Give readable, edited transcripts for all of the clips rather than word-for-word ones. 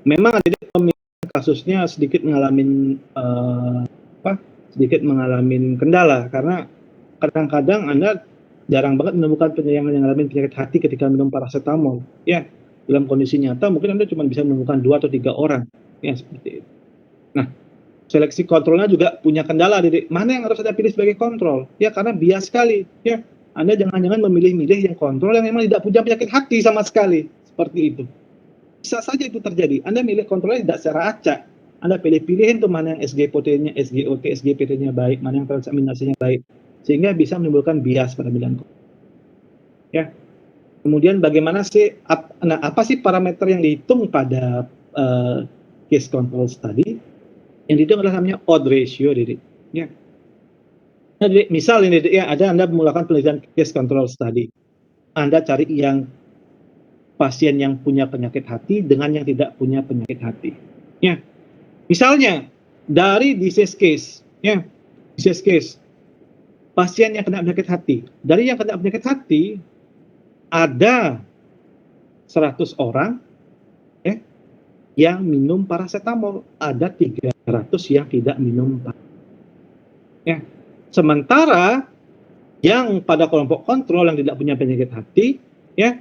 Memang ada kasusnya sedikit mengalami kendala karena kadang-kadang Anda jarang banget menemukan yang mengalami penyakit hati ketika minum paracetamol. Ya, dalam kondisi nyata mungkin Anda cuma bisa menemukan 2 atau 3 orang, ya seperti itu. Nah, seleksi kontrolnya juga punya kendala, Dede. Mana yang harus Anda pilih sebagai kontrol? Ya, karena bias sekali, ya. Anda jangan-jangan memilih-milih yang kontrol yang memang tidak punya penyakit hati sama sekali, seperti itu. Bisa saja itu terjadi. Anda milih kontrolnya tidak secara acak. Anda pilih-pilihin tuh mana yang SGOT-nya, SGOT, SGPT-nya baik, mana yang transaminasinya baik, sehingga bisa menimbulkan bias pada pemilihan. Ya. Kemudian bagaimana sih, apa sih parameter yang dihitung pada case control study? Yang dihitung adalah namanya odd ratio, Dede. Ya. Nah, Dede, misal ini, Dede, ya, Anda memulakan penelitian case control study. Anda cari yang pasien yang punya penyakit hati dengan yang tidak punya penyakit hati. Ya. Misalnya dari disease case, ya, disease case, pasien yang kena penyakit hati. Dari yang kena penyakit hati ada 100 orang, ya, yang minum paracetamol, ada 300 yang tidak minum. Ya. Sementara yang pada kelompok kontrol yang tidak punya penyakit hati, ya,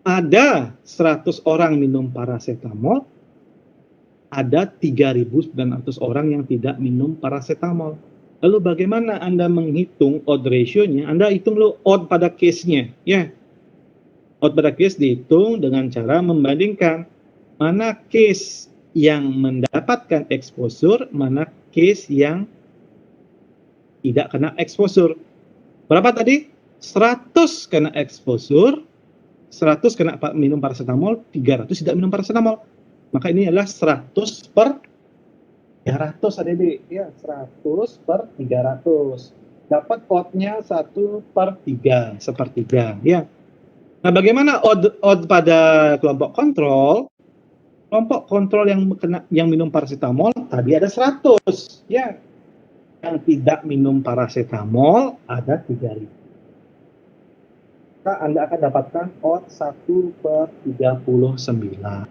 ada 100 orang minum paracetamol, ada 3.900 orang yang tidak minum paracetamol. Lalu bagaimana Anda menghitung odd ratio-nya? Anda hitung lo odd pada case-nya, ya. Odd pada case dihitung dengan cara membandingkan mana case yang mendapatkan exposure, mana case yang tidak kena exposure. Berapa tadi? 100 kena exposure, 100 kena minum paracetamol, 300 tidak minum paracetamol. Maka ini adalah 100 per 300, adik-adik. Ya, 100 per 300. Dapat odd-nya 1 per 3, sepertiga. Ya. Nah, bagaimana odd pada kelompok kontrol? Kelompok kontrol yang minum paracetamol tadi ada 100. Ya. Yang tidak minum paracetamol ada 3.000. Maka Anda akan dapatkan odd 1 per 39.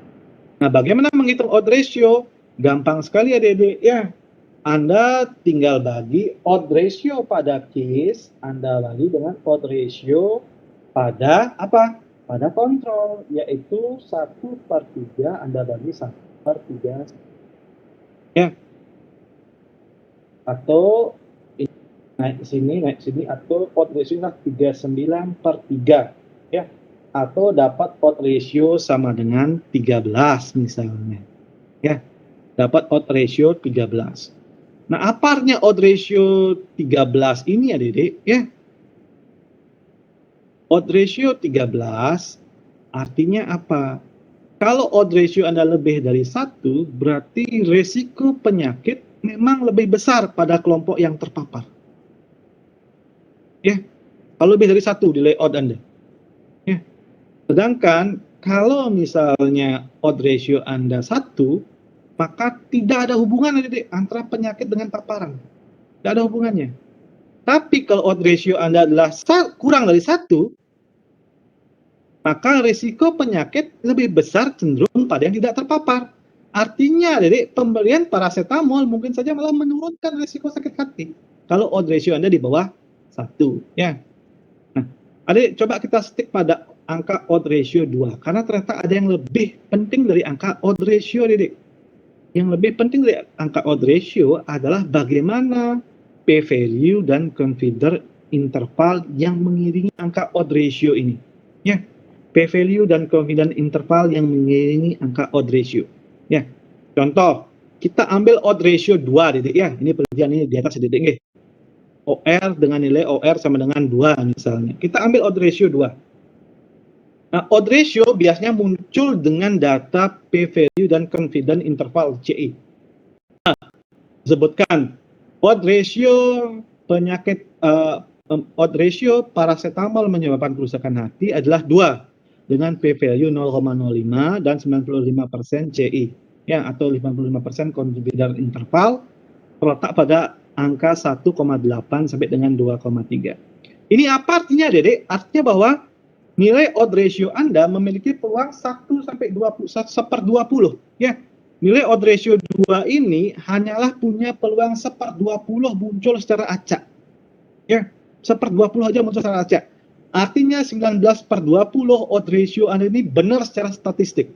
Nah, bagaimana menghitung odd ratio? Gampang sekali, adik-adik. Ya, Anda tinggal bagi odd ratio pada case, Anda bagi dengan odd ratio pada apa? Pada kontrol, yaitu 1 per 3, Anda bagi 1 per 3. Ya. Atau naik sini, atau odd ratio-nya 39 per 3. Ya. Atau dapat odd ratio sama dengan 13 misalnya. Ya. Dapat odd ratio 13. Nah, apa artinya odd ratio 13 ini, adik-adik? Ya. Odd ratio 13 artinya apa? Kalau odd ratio Anda lebih dari 1, berarti resiko penyakit memang lebih besar pada kelompok yang terpapar. Ya. Kalau lebih dari 1 nilai odd Anda. Ya. Sedangkan kalau misalnya odd ratio Anda 1, maka tidak ada hubungan, adik-adik, antara penyakit dengan paparan. Tidak ada hubungannya. Tapi kalau odd ratio Anda adalah kurang dari 1, maka risiko penyakit lebih besar cenderung pada yang tidak terpapar. Artinya, adik, pemberian paracetamol mungkin saja malah menurunkan risiko sakit hati kalau odd ratio Anda di bawah 1. Ya. Nah, adik, coba kita stick pada angka odd ratio 2, karena ternyata ada yang lebih penting dari angka odd ratio, adik. Yang lebih penting dari angka odd ratio adalah bagaimana p-value dan confidence interval yang mengiringi angka odd ratio ini. Ya, p-value dan confidence interval yang mengiringi angka odd ratio. Ya, contoh, kita ambil odd ratio 2, Dedek, ya. Ini penelitian ini di atas, Dedek. OR dengan nilai OR sama dengan 2 misalnya. Kita ambil odd ratio 2. Nah, odd ratio biasanya muncul dengan data p-value dan confidence interval CI. Nah, sebutkan odd ratio penyakit odd ratio paracetamol menyebabkan kerusakan hati adalah 2 dengan p-value 0,05 dan 95% CI, ya, atau 55% confidence interval terletak pada angka 1,8 sampai dengan 2,3. Ini apa artinya, Dedek? Artinya bahwa nilai odd ratio Anda memiliki peluang 1 sampai 20, 1/20 ya. Nilai odd ratio 2 ini hanyalah punya peluang 1/20 muncul secara acak. Ya, 1/20 aja muncul secara acak. Artinya 19/20 odd ratio Anda ini benar secara statistik.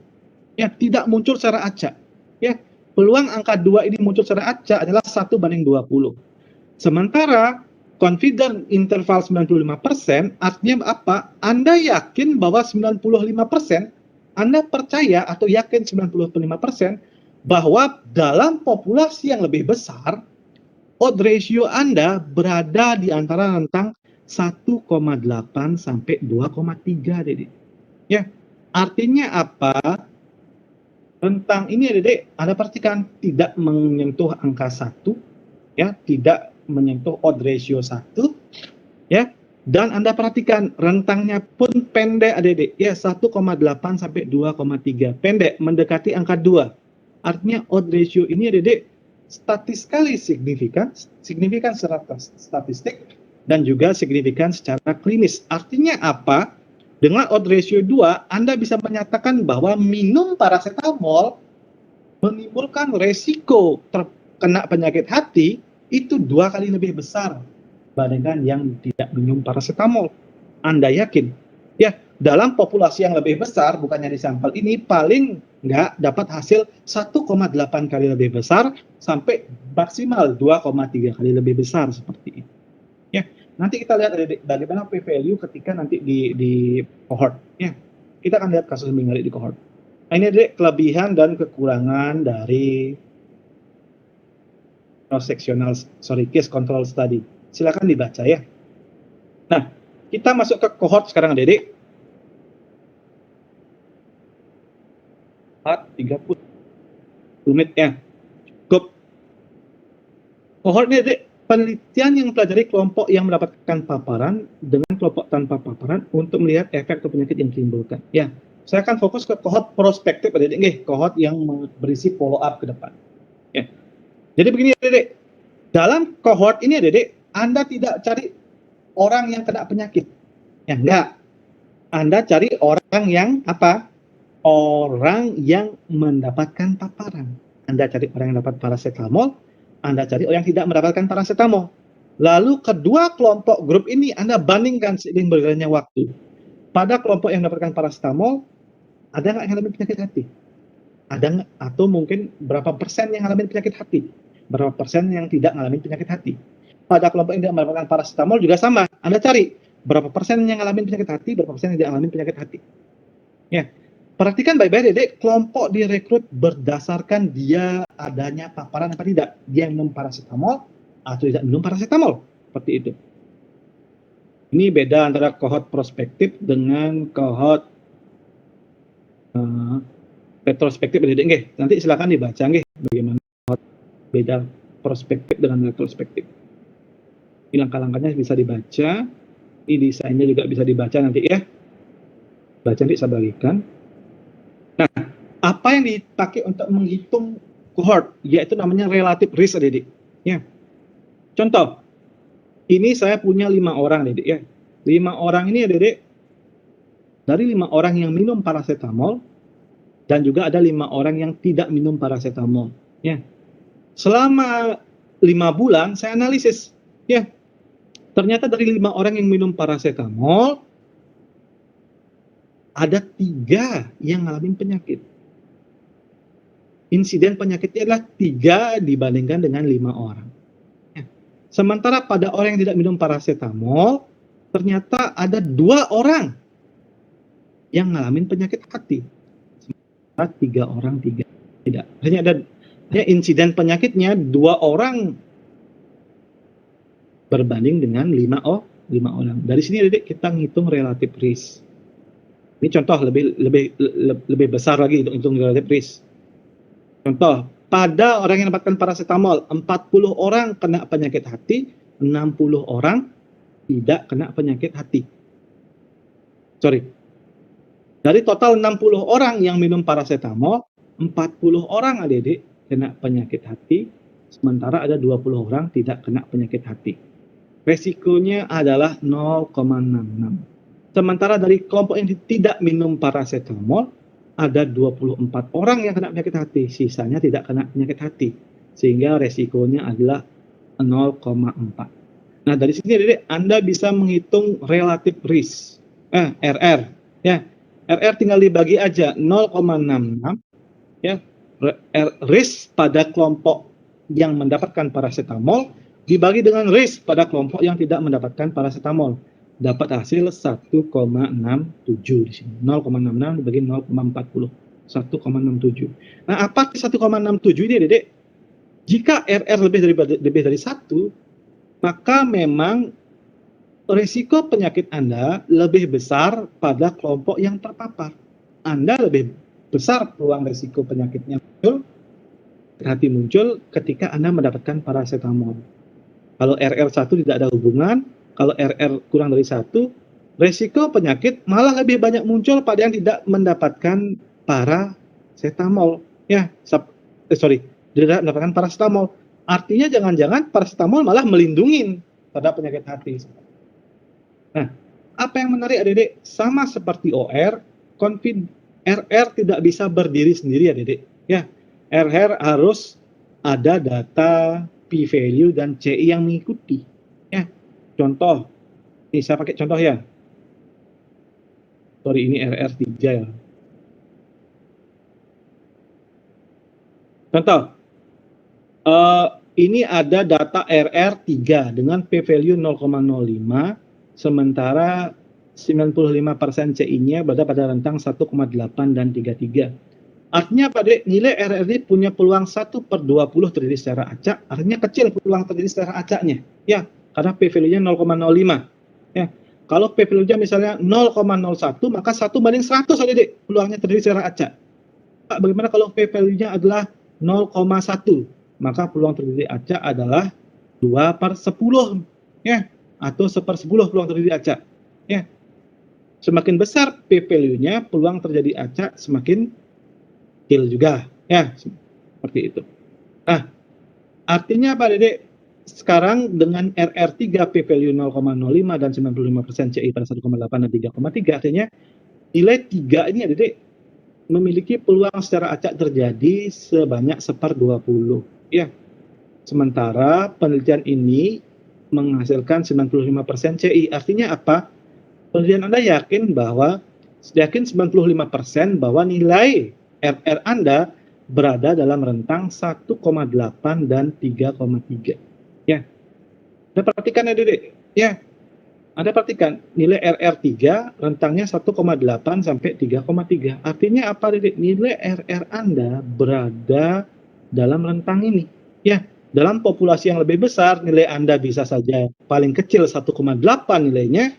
Ya, tidak muncul secara acak. Ya, peluang angka 2 ini muncul secara acak adalah 1/20. Sementara confident interval 95% artinya apa? Anda yakin bahwa 95%, Anda percaya atau yakin 95% bahwa dalam populasi yang lebih besar, odd ratio Anda berada di antara rentang 1,8 sampai 2,3, Dede. Ya, artinya apa? Rentang ini, Dede, Anda perhatikan tidak menyentuh angka 1, ya, tidak menyentuh odd ratio 1, ya. Dan Anda perhatikan rentangnya pun pendek, Adik-adik, ya, 1,8 sampai 2,3, pendek, mendekati angka 2. Artinya odd ratio ini, Adik-adik, statistikally signifikan secara statistik dan juga signifikan secara klinis. Artinya apa? Dengan odd ratio 2, Anda bisa menyatakan bahwa minum paracetamol menimbulkan resiko terkena penyakit hati itu 2 kali lebih besar dibandingkan yang tidak minum paracetamol. Anda yakin? Ya, dalam populasi yang lebih besar, bukannya di sampel ini, paling nggak dapat hasil 1,8 kali lebih besar sampai maksimal 2,3 kali lebih besar seperti itu. Ya, nanti kita lihat bagaimana p-value ketika nanti di cohort. Ya, kita akan lihat kasus minggu di cohort. Nah, ini Dek, kelebihan dan kekurangan dari case control study. Silakan dibaca ya. Nah, kita masuk ke cohort sekarang, Dek. 30 menit ya. Cukup. Cohort ini, Dek, penelitian yang mempelajari kelompok yang mendapatkan paparan dengan kelompok tanpa paparan untuk melihat efek atau penyakit yang ditimbulkan. Ya, saya akan fokus ke cohort prospektif, Dek, cohort yang berisi follow up ke depan. Ya. Jadi begini, Dek. Dalam cohort ini, Dek, Anda tidak cari orang yang kena penyakit. Ya, enggak. Anda cari orang yang apa? Orang yang mendapatkan paparan. Anda cari orang yang dapat paracetamol, Anda cari orang yang tidak mendapatkan paracetamol. Lalu kedua kelompok grup ini Anda bandingkan seiring berjalannya waktu. Pada kelompok yang mendapatkan paracetamol, ada nggak yang mengalami penyakit hati? Ada nggak? Atau mungkin berapa persen yang mengalami penyakit hati? Berapa persen yang tidak mengalami penyakit hati? Pada kelompok yang tidak mendapatkan paracetamol juga sama. Anda cari berapa persen yang mengalami penyakit hati, berapa persen yang tidak mengalami penyakit hati. Ya, perhatikan baik-baik, Dek, kelompok direkrut berdasarkan dia adanya paparan apa tidak. Dia minum paracetamol atau tidak minum paracetamol. Seperti itu. Ini beda antara cohort prospektif dengan cohort retrospektif, Dek. Nanti silakan dibaca, nggih, bagaimana cohort beda prospektif dengan retrospektif. Ini langkah-langkahnya bisa dibaca. Ini desainnya juga bisa dibaca nanti ya. Baca nanti saya bagikan. Nah, apa yang dipakai untuk menghitung cohort, yaitu namanya relative risk, Adik. Ya. Contoh, ini saya punya 5 orang, Adik ya. 5 orang ini, Adik, dari 5 orang yang minum paracetamol dan juga ada 5 orang yang tidak minum paracetamol. Ya. Selama 5 bulan saya analisis, ya. Ternyata dari 5 orang yang minum paracetamol ada 3 yang ngalamin penyakit. Insiden penyakitnya adalah 3 dibandingkan dengan 5 orang. Ya. Sementara pada orang yang tidak minum paracetamol, ternyata ada 2 orang yang ngalamin penyakit hati. Sementara 3 orang tidak. Hanya ada insiden penyakitnya 2 orang berbanding dengan 5 orang. Dari sini, Dek, kita ngitung relative risk. Ini contoh lebih besar lagi untuk hitung relative risk. Contoh, pada orang yang mendapatkan paracetamol, 40 orang kena penyakit hati, 60 orang tidak kena penyakit hati. Sorry. Dari total 60 orang yang minum paracetamol, 40 orang, Adik-adik, kena penyakit hati, sementara ada 20 orang tidak kena penyakit hati. Resikonya adalah 0,66. Sementara dari kelompok yang tidak minum paracetamol, ada 24 orang yang kena penyakit hati, sisanya tidak kena penyakit hati. Sehingga resikonya adalah 0,4. Nah, dari sini Dede, Anda bisa menghitung relative risk. RR. Ya. RR tinggal dibagi aja 0,66 ya. Risk pada kelompok yang mendapatkan paracetamol dibagi dengan risk pada kelompok yang tidak mendapatkan paracetamol. Dapat hasil 1,67 di sini. 0,66 dibagi 0,40. 1,67. Nah, apa 1,67 ini, Dedek? Jika RR lebih dari 1, maka memang risiko penyakit Anda lebih besar pada kelompok yang terpapar. Anda lebih besar peluang risiko penyakitnya muncul ketika Anda mendapatkan paracetamol. Kalau RR1 tidak ada hubungan, kalau RR kurang dari 1, risiko penyakit malah lebih banyak muncul pada yang tidak mendapatkan paracetamol. Tidak mendapatkan paracetamol. Artinya jangan-jangan paracetamol malah melindungi pada penyakit hati. Nah, apa yang menarik adik-adik? Sama seperti OR, RR tidak bisa berdiri sendiri adik-adik. Ya, RR harus ada data p-value dan CI yang mengikuti. Ya, contoh, ini saya pakai contoh ya. Sorry, ini RR3 ya. Contoh, ini ada data RR3 dengan p-value 0,05, sementara 95% CI-nya berada pada rentang 1,8 dan 33. Artinya pada nilai RR ini punya peluang 1/20 terjadi secara acak, artinya kecil peluang terjadi secara acaknya. Ya, karena p-value-nya 0,05. Ya, kalau p-value-nya misalnya 0,01, maka 1/100 adik peluangnya terjadi secara acak. Pak, bagaimana kalau p-value-nya adalah 0,1? Maka peluang terjadi acak adalah 2/10, ya, atau 1/10 peluang terjadi acak. Ya. Semakin besar p-value-nya, peluang terjadi acak semakin kecil juga, ya, seperti itu. Nah, artinya Pak Dede, sekarang dengan RR3 p-value 0,05 dan 95% CI pada 1,8 dan 3,3, artinya nilai 3 ini ya Dede memiliki peluang secara acak terjadi sebanyak 1/20. Ya. Sementara penelitian ini menghasilkan 95% CI. Artinya apa? Penelitian Anda yakin 95% bahwa nilai RR Anda berada dalam rentang 1,8 dan 3,3. Ya. Anda perhatikan ya, Dede. Ya. Anda perhatikan nilai RR3 rentangnya 1,8 sampai 3,3. Artinya apa, Dede? Nilai RR Anda berada dalam rentang ini. Ya, dalam populasi yang lebih besar nilai Anda bisa saja paling kecil 1,8 nilainya,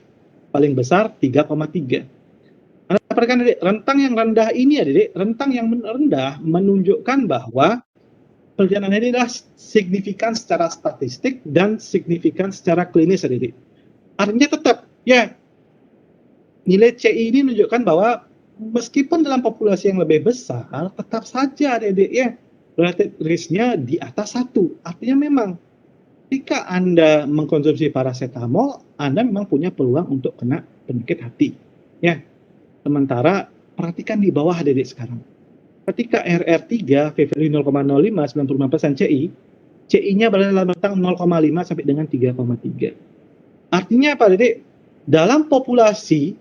paling besar 3,3. Anda perhatikan, Dede, rentang yang rendah ini ya, Dede, rentang yang rendah menunjukkan bahwa penelitian Anda ini adalah signifikan secara statistik dan signifikan secara klinis ya, Dede. Artinya tetap, ya, nilai CI ini menunjukkan bahwa meskipun dalam populasi yang lebih besar, tetap saja Dede, ya, relative risk-nya di atas 1. Artinya memang ketika Anda mengkonsumsi paracetamol, Anda memang punya peluang untuk kena penyakit hati. Ya. Sementara perhatikan di bawah Dede sekarang. Ketika RR3 p-value 0,05 95% CI, CI-nya berada dalam rentang 0,5 sampai dengan 3,3. Artinya apa, Dede? Dalam populasi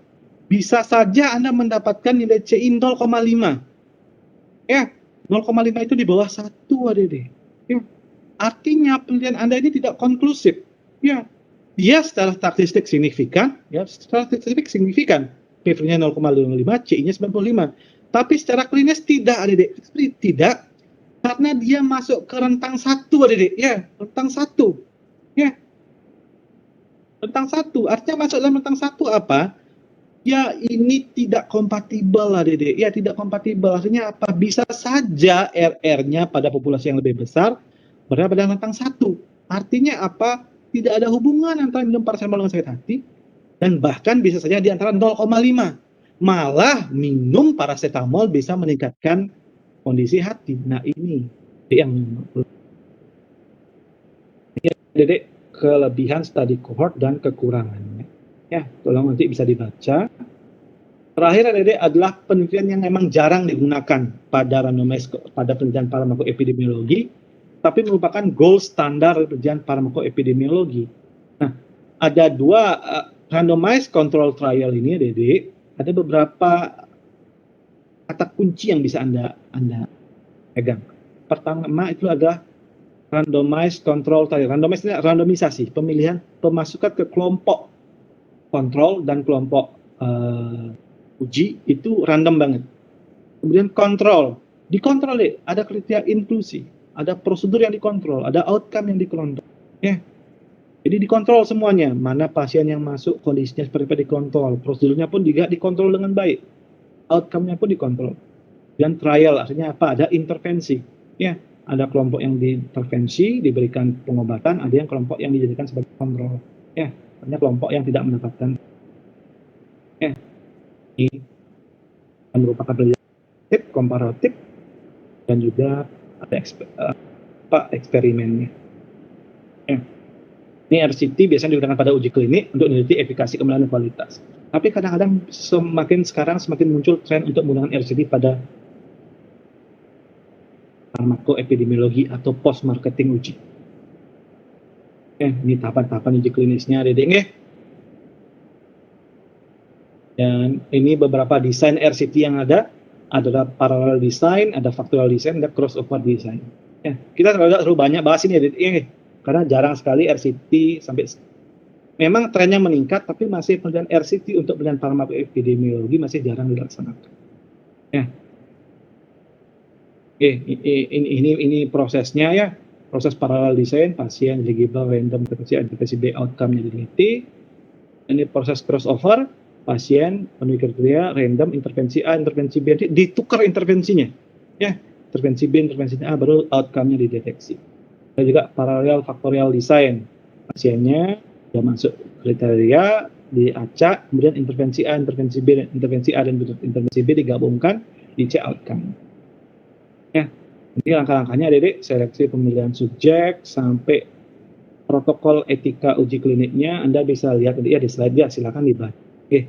bisa saja Anda mendapatkan nilai CI 0,5. Ya, 0,5 itu di bawah 1, Dede. Ya. Artinya penelitian Anda ini tidak konklusif. Ya. Dia secara statistik signifikan, ya, secara statistik signifikan. P-value-nya 0,05, CI-nya 95. Tapi secara klinis tidak, Dede. Tidak, karena dia masuk ke rentang 1, Dede. Ya, rentang 1. Ya. Rentang 1, artinya masuk dalam rentang 1 apa? Ya, ini tidak kompatibel lah, Dede. Ya, tidak kompatibel. Artinya apa? Bisa saja RR-nya pada populasi yang lebih besar berada pada rentang 1. Artinya apa? Tidak ada hubungan antara minum paracetamol dengan sakit hati, dan bahkan bisa saja di antara 0,5. Malah minum paracetamol bisa meningkatkan kondisi hati. Nah, ini yang Dede, kelebihan studi cohort dan kekurangannya. Ya, tolong nanti bisa dibaca. Terakhir adalah penelitian yang memang jarang digunakan pada randomized pada penelitian farmakoepidemiologi, tapi merupakan gold standar penelitian farmakoepidemiologi. Nah, ada dua randomized control trial ini, ada beberapa kata kunci yang bisa Anda pegang. Pertama itu adalah randomized control trial. Randomisasi, pemilihan pemasukan ke kelompok kontrol dan kelompok uji itu random banget. Kemudian kontrol, dikontrol deh, ada kriteria inklusi, ada prosedur yang dikontrol, ada outcome yang dikontrol. Ya, jadi dikontrol semuanya, mana pasien yang masuk kondisinya seperti apa dikontrol, prosedurnya pun juga dikontrol dengan baik, outcome-nya pun dikontrol. Dan trial artinya apa? Ada intervensi. Ya, ada kelompok yang diintervensi, diberikan pengobatan, ada yang kelompok yang dijadikan sebagai kontrol. Ya, ada kelompok yang tidak mendapatkan. Ya, ini merupakan penelitian komparatif dan juga ada eksperimennya. Ya. Ini RCT biasanya digunakan pada uji klinik untuk meneliti efikasi kemudahan kualitas. Tapi kadang-kadang semakin muncul tren untuk menggunakan RCT pada farmakoepidemiologi atau post marketing uji. Ini tahapan-tahapan uji klinisnya, Dedek. Dan ini beberapa desain RCT yang ada adalah parallel design, ada factorial design, ada crossover design. Kita terlalu banyak bahas ini, Dedek, karena jarang sekali RCT sampai memang trennya meningkat, tapi masih penelitian RCT untuk penelitian farmakoepidemiologi masih jarang dilaksanakan. Ya. Ini prosesnya ya, proses paralel design, pasien eligible random intervensi B outcome-nya diteliti. Ini proses crossover, pasien penuhi kriteria random intervensi A, intervensi B, ditukar intervensinya. Ya, intervensi B, intervensi A, baru outcome-nya dideteksi. Dan juga parallel factorial design, pasiennya sudah masuk kriteria, diacak, kemudian intervensi A, intervensi B, intervensi A dan intervensi B digabungkan, dicek outcome. Ya, ini langkah-langkahnya, Dedek, seleksi pemilihan subjek sampai protokol etika uji kliniknya. Anda bisa lihat ya di slide ya, silakan dibaca. Oke,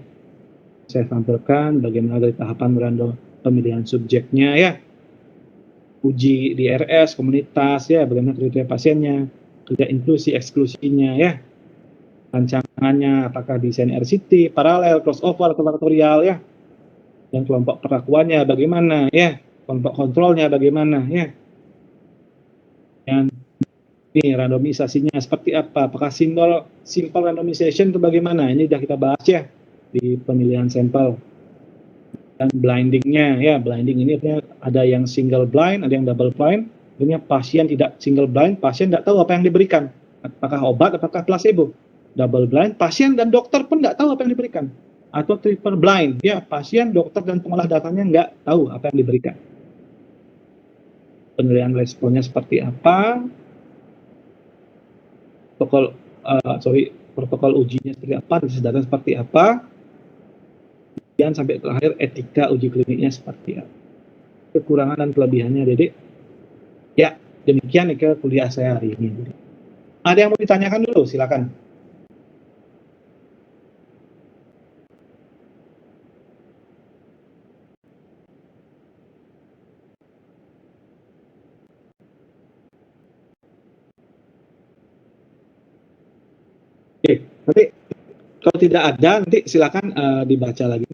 saya tampilkan bagaimana dari tahapan random pemilihan subjeknya ya, uji di RS komunitas ya, bagaimana kriteria pasiennya, kriteria inklusi eksklusinya ya, rancangannya apakah desain RCT, paralel, crossover, faktorial ya, dan kelompok perlakuannya bagaimana ya, kelompok kontrolnya bagaimana ya, dan ini randomisasinya seperti apa, apakah simple randomization itu bagaimana, ini sudah kita bahas ya di pemilihan sampel. Dan blindingnya ya, blinding ini ada yang single blind, ada yang double blind. Ini pasien tidak single blind, pasien tidak tahu apa yang diberikan, apakah obat, apakah placebo. Double blind, pasien dan dokter pun tidak tahu apa yang diberikan. Atau triple blind, ya, pasien, dokter, dan pengolah datanya nggak tahu apa yang diberikan. Penilaian responnya seperti apa, protokol ujinya seperti apa, data seperti apa, dan sampai terakhir etika uji kliniknya seperti apa. Kekurangan dan kelebihannya, Dedek. Ya, demikian ke kuliah saya hari ini, Dedek. Ada yang mau ditanyakan dulu, silakan. Oke, nanti kalau tidak ada, nanti silakan dibaca lagi.